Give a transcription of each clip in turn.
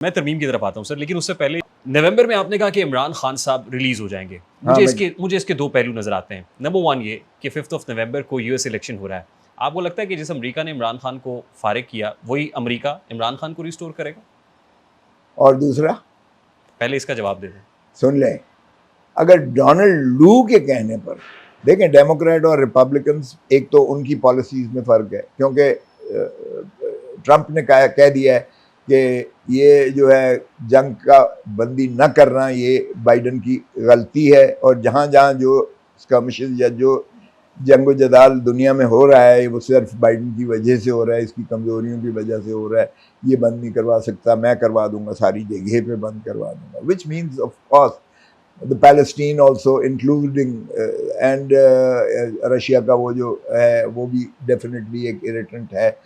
मैं तरमीम की तरफ आता हूँ सर, लेकिन उससे पहले नवंबर में आपने कहा कि इमरान खान साहब रिलीज हो जाएंगे। मुझे इसके दो पहलू नजर आते हैं। नंबर वन ये कि 5 नवंबर को यूएस इलेक्शन हो रहा है। आपको लगता है कि जिस अमेरिका ने इमरान खान को फारिग किया वही अमेरिका इमरान खान को रिस्टोर करेगा? और दूसरा, पहले इसका जवाब दे दें। सुन लें, अगर डोनाल्ड लू के कहने पर, देखें डेमोक्रेट और रिपब्लिकन, एक तो उनकी पॉलिसीज में फ़र्क है, क्योंकि ट्रंप ने कह दिया है कि ये जो है जंग का बंदी न करना ये बाइडन की गलती है, और जहाँ जहाँ जो स्कर्मिशेस या जो जंग जदाल दुनिया में हो रहा है वो सिर्फ बाइडन की वजह से हो रहा है, इसकी कमज़ोरियों की वजह से हो रहा है, ये बंद नहीं करवा सकता, मैं करवा दूंगा, सारी जगह पे बंद करवा दूंगा, which means of course the Palestine also including and Russia का वो जो है वो भी डेफिनेटली एक इरिटेंट है।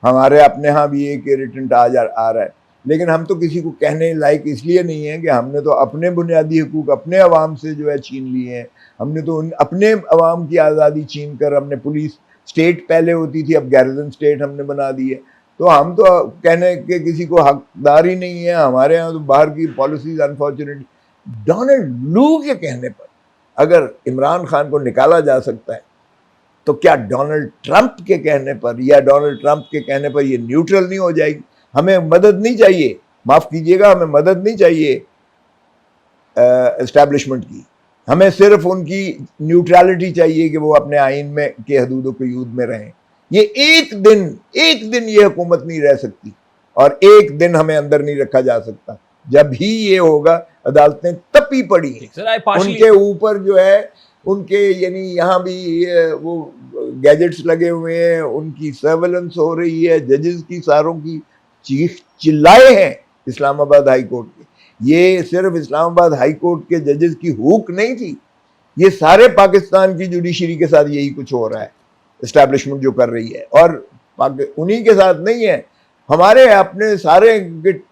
हमारे अपने यहाँ भी एक इरिटेंट आ रहा है, लेकिन हम तो किसी को कहने लायक इसलिए नहीं है कि हमने तो अपने बुनियादी हकूक़ अपने अवाम से जो है छीन लिए हैं। हमने तो अपने अवाम की आज़ादी छीन कर, हमने पुलिस स्टेट पहले होती थी, अब गैरिजन स्टेट हमने बना दी है, तो हम तो कहने के किसी को हकदार ही नहीं है। हमारे यहाँ तो बाहर की पॉलिसीज अनफॉर्चुनेटली, डोनाल्ड लू के कहने पर अगर इमरान खान को निकाला जा सकता है, तो क्या डोनाल्ड ट्रंप के कहने पर या डोनाल्ड ट्रंप के कहने पर ये न्यूट्रल नहीं हो जाएगी? हमें मदद नहीं चाहिए, माफ़ कीजिएगा, हमें मदद नहीं चाहिए एस्टैब्लिशमेंट की, हमें सिर्फ उनकी न्यूट्रलिटी चाहिए कि वो अपने आइन में के हदूद क़यूद में रहें। ये एक दिन ये हुकूमत नहीं रह सकती, और एक दिन हमें अंदर नहीं रखा जा सकता। जब ही ये होगा, अदालतें तपी पड़ी उनके ऊपर जो है, उनके यानी यहाँ भी वो गैजेट्स लगे हुए हैं, उनकी सर्वेलेंस हो रही है, जजेस की सारों की चीख चिल्लाए हैं इस्लामाबाद हाई कोर्ट के। ये सिर्फ इस्लामाबाद हाई कोर्ट के जजेस की हुक नहीं थी, ये सारे पाकिस्तान की जुडिशरी के साथ यही कुछ हो रहा है, इस्टेब्लिशमेंट जो कर रही है, और उन्हीं के साथ नहीं है, हमारे अपने सारे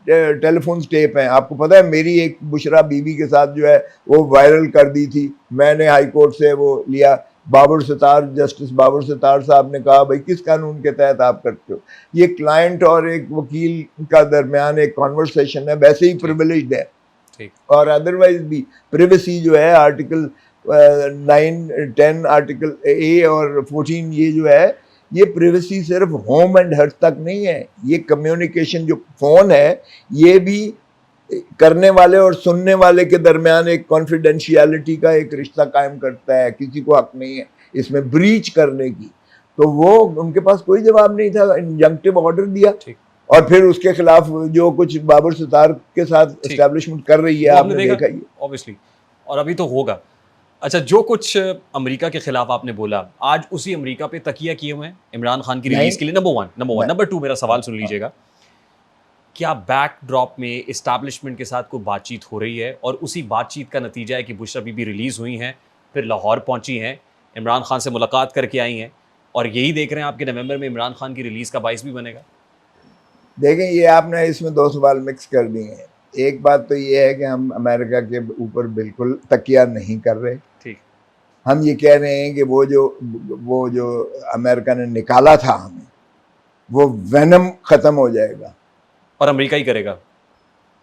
टेलीफोन टेप हैं। आपको पता है मेरी एक बुशरा बीबी के साथ जो है वो वायरल कर दी थी, मैंने हाई कोर्ट से वो लिया, बाबर सितार, जस्टिस बाबर सितार साहब ने कहा भाई किस कानून के तहत आप करते हो? ये क्लाइंट और एक वकील का दरमियान एक कॉन्वर्सेशन है, वैसे ही प्रिविलेज्ड है, और अदरवाइज भी प्रिवेसी जो है आर्टिकल 9, 10, आर्टिकल ए और 14, ये जो है ये प्रिवेसी सिर्फ होम एंड हर्ट तक नहीं है, ये कम्युनिकेशन जो फ़ोन है ये भी करने वाले और सुनने वाले के दरमियान एक कॉन्फिडेंशियलिटी का एक रिश्ता कायम करता है। किसी को हक नहीं है इसमें ब्रीच करने की, तो वो उनके पास कोई जवाब नहीं था, इंजंक्टिव ऑर्डर दिया, और फिर उसके खिलाफ जो कुछ बाबर सितार के साथ एस्टैब्लिशमेंट कर रही है, आपने देखा ही ऑब्वियसली, और अभी तो होगा। अच्छा, जो कुछ अमेरिका के खिलाफ आपने बोला, आज उसी अमेरिका पे तकिया किए हुए हैं इमरान खान की रिलीज के लिए। Number one. नंबर टू, मेरा सवाल सुन लीजिएगा, क्या बैकड्रॉप में इस्टेब्लिशमेंट के साथ कोई बातचीत हो रही है, और उसी बातचीत का नतीजा है कि बुशरा बीबी रिलीज हुई हैं, फिर लाहौर पहुंची हैं, इमरान खान से मुलाकात करके आई हैं, और यही देख रहे हैं आपके नवंबर में इमरान खान की रिलीज का बाइस भी बनेगा? देखें, ये आपने इसमें दो सवाल मिक्स कर दिए हैं। एक बात तो ये है कि हम अमेरिका के ऊपर बिल्कुल तकिया नहीं कर रहे, ठीक, हम ये कह रहे हैं कि वो जो अमेरिका ने निकाला था हमें, वो वेनम ख़त्म हो जाएगा, और अमेरिका ही करेगा,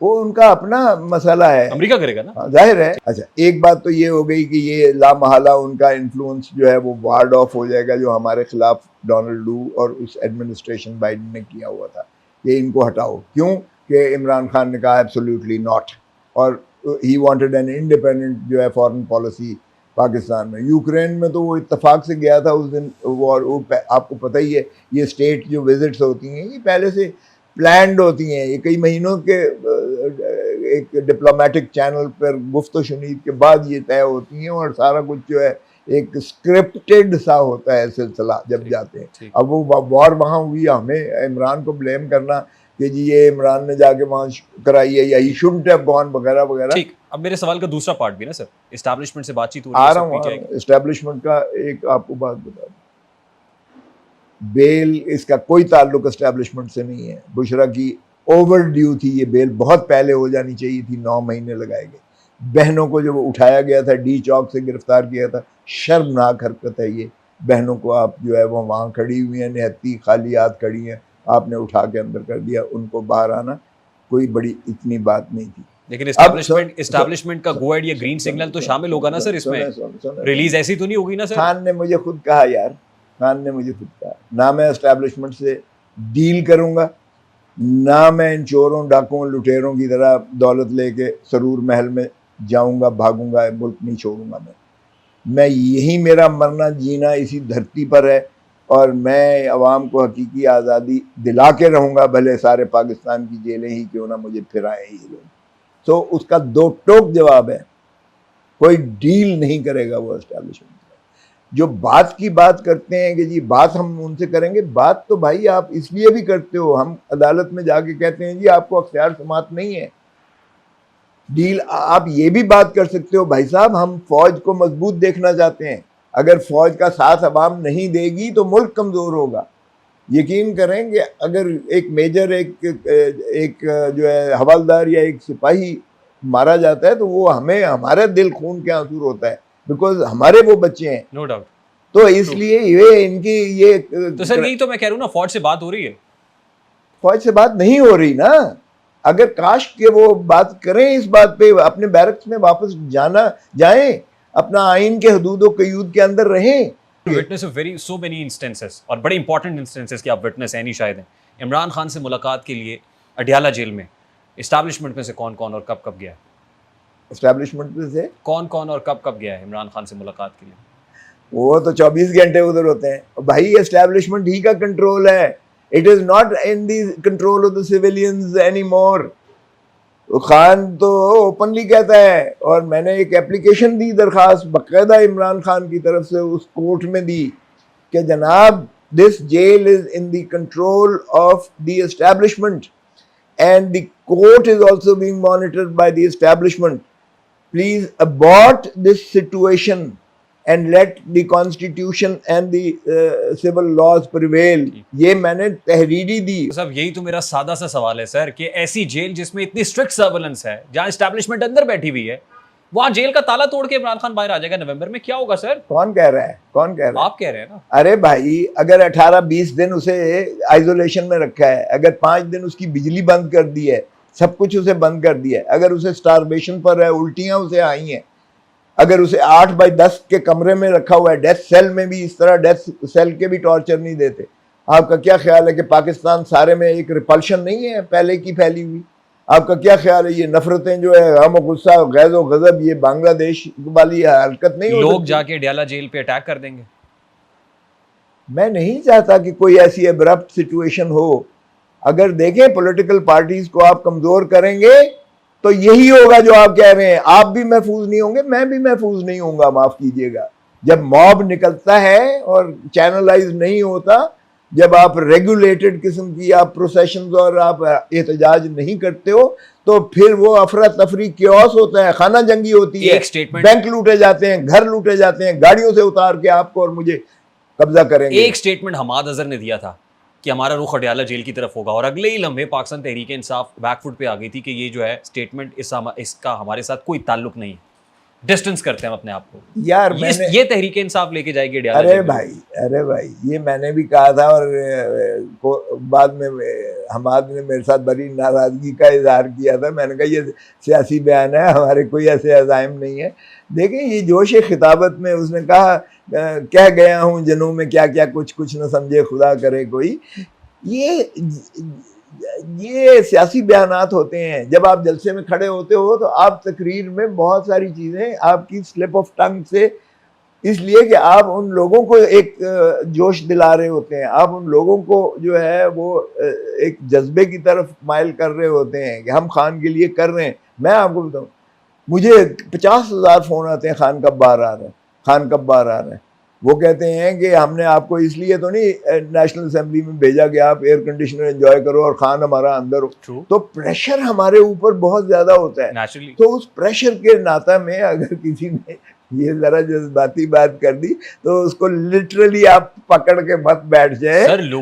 वो उनका अपना मसला है, अमेरिका करेगा ना, जाहिर है। अच्छा, एक बात तो ये हो गई कि ये लामहला उनका इन्फ्लुएंस जो है वो वार्ड ऑफ हो जाएगा, जो हमारे खिलाफ डोनाल्ड लू और उस एडमिनिस्ट्रेशन बाइडन ने किया हुआ था, ये इनको हटाओ। क्यों कि इमरान खान ने कहा एब्सोल्युटली नॉट, और ही वांटेड एन इंडिपेंडेंट जो है फॉरेन पॉलिसी पाकिस्तान में। यूक्रेन में तो वो इत्तेफाक से गया था उस दिन, वो आपको पता ही है, ये स्टेट जो विजिट्स होती हैं ये पहले से प्लान्ड होती हैं, ये कई महीनों के एक डिप्लोमेटिक चैनल पर गुफ्त शुनीद के बाद ये तय होती हैं, और सारा कुछ जो है एक स्क्रिप्टेड सा होता है सिलसिला जब जाते हैं। अब वो वॉर वहाँ हुई, हमें इमरान को ब्लेम करना कि जी ये इमरान ने जाके वहाँ कराई है या ही शुडंट हैव गॉन वगैरह वगैरह। ठीक, अब मेरे सवाल का दूसरा पार्ट भी ना सर, एस्टैब्लिशमेंट से बातचीत हो रही है, आ रहा हूँ। एस्टैब्लिशमेंट का एक आपको बात बता दूं, बेल इसका कोई ताल्लुक एस्टैब्लिशमेंट से नहीं है। बुशरा की ओवर ड्यू थी ये बेल, बहुत पहले हो जानी चाहिए थी, 9 महीने लगाए गए। बहनों को जब उठाया गया था, डी चौक से गिरफ्तार किया था, शर्मनाक हरकत है ये। बहनों को आप जो है वो वहाँ खड़ी हुई हैं, निहत्ती खाली हाथ खड़ी हैं, आपने उठा के अंदर कर दिया, उनको बाहर आना कोई बड़ी इतनी बात नहीं थी। लेकिन अब एस्टैब्लिशमेंट का गो एड या ग्रीन सिग्नल तो शामिल होगा ना सर इसमें, रिलीज ऐसी तो नहीं होगी ना सर? खान ने मुझे खुद कहा यार, खान ने मुझे खुद कहा, ना मैं एस्टैब्लिशमेंट से डील करूंगा, ना मैं इन चोरों डाकुओं लुटेरों की तरह दौलत लेके सरूर महल में जाऊंगा, भागूंगा, मुल्क नहीं छोड़ूंगा। मैं यही मेरा मरना जीना इसी धरती पर है, और मैं अवाम को हकीकी आज़ादी दिला के रहूँगा, भले सारे पाकिस्तान की जेलें ही क्यों ना मुझे फिराएं ये लोग। तो उसका दो टोक जवाब है, कोई डील नहीं करेगा वो एस्टैब्लिशमेंट। जो बात की बात करते हैं कि जी बात हम उनसे करेंगे, बात तो भाई आप इसलिए भी करते हो, हम अदालत में जाके कहते हैं जी आपको अख्तियार समात नहीं है। डील आप ये भी बात कर सकते हो, भाई साहब हम फौज को मजबूत देखना चाहते हैं, अगर फौज का साथ अवाम नहीं देगी तो मुल्क कमज़ोर होगा। यकीन करें कि अगर एक मेजर, एक जो है हवलदार या एक सिपाही मारा जाता है तो वो हमें, हमारे दिल खून के आंसू होता है, बिकॉज हमारे वो बच्चे हैं। No doubt. तो इसलिए ये इनकी ये तो सर यही तो मैं कह रहा हूँ ना, फौज से बात हो रही है। फौज से बात नहीं हो रही ना। अगर काश के वो बात करें इस बात पे, अपने बैरक्स में वापस जाएं, अपना आइन के हदूद व कयूद के अंदर रहें। Witness of very so many instances, और बड़े इंपॉर्टेंट इंस्टेंसेस कि आप विटनेस है नहीं शायद हैं। इमरान खान से मुलाकात के लिए अडियाला जेल में एस्टैब्लिशमेंट में से कौन कौन और कब कब गया है? एस्टैब्लिशमेंट में से कौन कौन और कब कब गया है इमरान खान से मुलाकात के लिए? वो तो 24 घंटे उधर होते हैं भाई। एस्टैब्लिशमेंट ही का कंट्रोल है, it is not in the control of the civilians any more. Khan तो ओपनली कहता है, और मैंने एक एप्लीकेशन दी, दरखास्त बाकायदा इमरान खान की तरफ से उस कोर्ट में दी कि जनाब this jail is in the control of the establishment and the court is also being monitored by the establishment. Please abort this situation and let the constitution and the civil laws prevail. ये मैंने तहरीरी दी। सब यही तो मेरा सादा सा सवाल है सर, कि ऐसी जेल जिसमें इतनी स्ट्रिक्ट सर्वेलेंस है, जहां एस्टैब्लिशमेंट अंदर बैठी हुई है, वहां जेल का ताला तोड़ के इमरान खान बाहर आ जाएगा नवंबर में, क्या होगा सर? कौन कह रहा है? कौन कह रहा है? आप कह रहे हैं ना। अरे भाई, अगर 18-20 दिन उसे आइसोलेशन में रखा है, अगर 5 दिन उसकी बिजली बंद कर दी है, सब कुछ उसे बंद कर दिया है, अगर उसे स्टारवेशन पर है, उल्टियां उसे आई हैं, अगर उसे 8x10 के कमरे में रखा हुआ है, डेथ सेल में भी इस तरह डेथ सेल के भी टॉर्चर नहीं देते, आपका क्या ख्याल है कि पाकिस्तान सारे में एक रिपल्शन नहीं है पहले की फैली हुई? आपका क्या ख्याल है ये नफरतें जो है, गम गुस्सा, गैज़ व गज़ब, ये बांग्लादेश वाली हरकत नहीं हो सकती? लोग जाके अडियाला जेल पे अटैक कर देंगे। मैं नहीं चाहता कि कोई ऐसी एब्रप्ट सिचुएशन हो। अगर देखें पॉलिटिकल पार्टीज को आप कमजोर करेंगे तो यही होगा जो आप कह रहे हैं। आप भी महफूज नहीं होंगे, मैं भी महफूज नहीं होऊंगा, माफ कीजिएगा। जब मॉब निकलता है और चैनलाइज नहीं होता, जब आप रेगुलेटेड किस्म की आप प्रोसेशंस और आप एहतजाज नहीं करते हो, तो फिर वो अफरा तफरी क्योस होता है, खाना जंगी होती है, बैंक लूटे जाते हैं, घर लूटे जाते हैं, गाड़ियों से उतार के आपको और मुझे कब्जा करेंगे। एक स्टेटमेंट हमाद अजहर ने दिया था कि हमारा रुख अडियाला जेल की तरफ होगा, और अगले ही लम्हे पाकिस्तान तहरीक इंसाफ बैकफुट पे आ गई थी कि ये जो है स्टेटमेंट इसका हमारे साथ कोई ताल्लुक नहीं है, डिस्टेंस करते हैं हम अपने आप को। यार ये तहरीक इंसाफ लेके जाएगी अडियाला। अरे भाई ये मैंने भी कहा था, और बाद में हमाद ने मेरे साथ बड़ी नाराजगी का इजहार किया था। मैंने कहा ये सियासी बयान है, हमारे कोई ऐसे अज़ाइम नहीं है। देखें ये जोश खिताबत में उसने कहा, कह गया हूँ जनों में क्या क्या, कुछ कुछ न समझे खुदा करे कोई। ये सियासी बयानात होते हैं। जब आप जलसे में खड़े होते हो तो आप तकरीर में बहुत सारी चीज़ें आपकी स्लिप ऑफ टंग से, इसलिए कि आप उन लोगों को एक जोश दिला रहे होते हैं, आप उन लोगों को जो है वो एक जज्बे की तरफ माइल कर रहे होते हैं कि हम खान के लिए कर रहे हैं। मैं आपको बताऊँ, मुझे 50,000 फ़ोन आते हैं, खान कब बाहर आ रहा है, खान कब बाहर आ रहा है। वो कहते हैं कि हमने आपको इसलिए तो नहीं नेशनल असेंबली में भेजा कि आप एयर कंडीशनर एंजॉय करो और खान हमारा अंदर हो। तो प्रेशर हमारे ऊपर बहुत ज़्यादा होता है। तो उस प्रेशर के नाता में अगर किसी ने ये ज़रा जज्बाती बात कर दी तो उसको लिटरली आप पकड़ के मत बैठ जाए।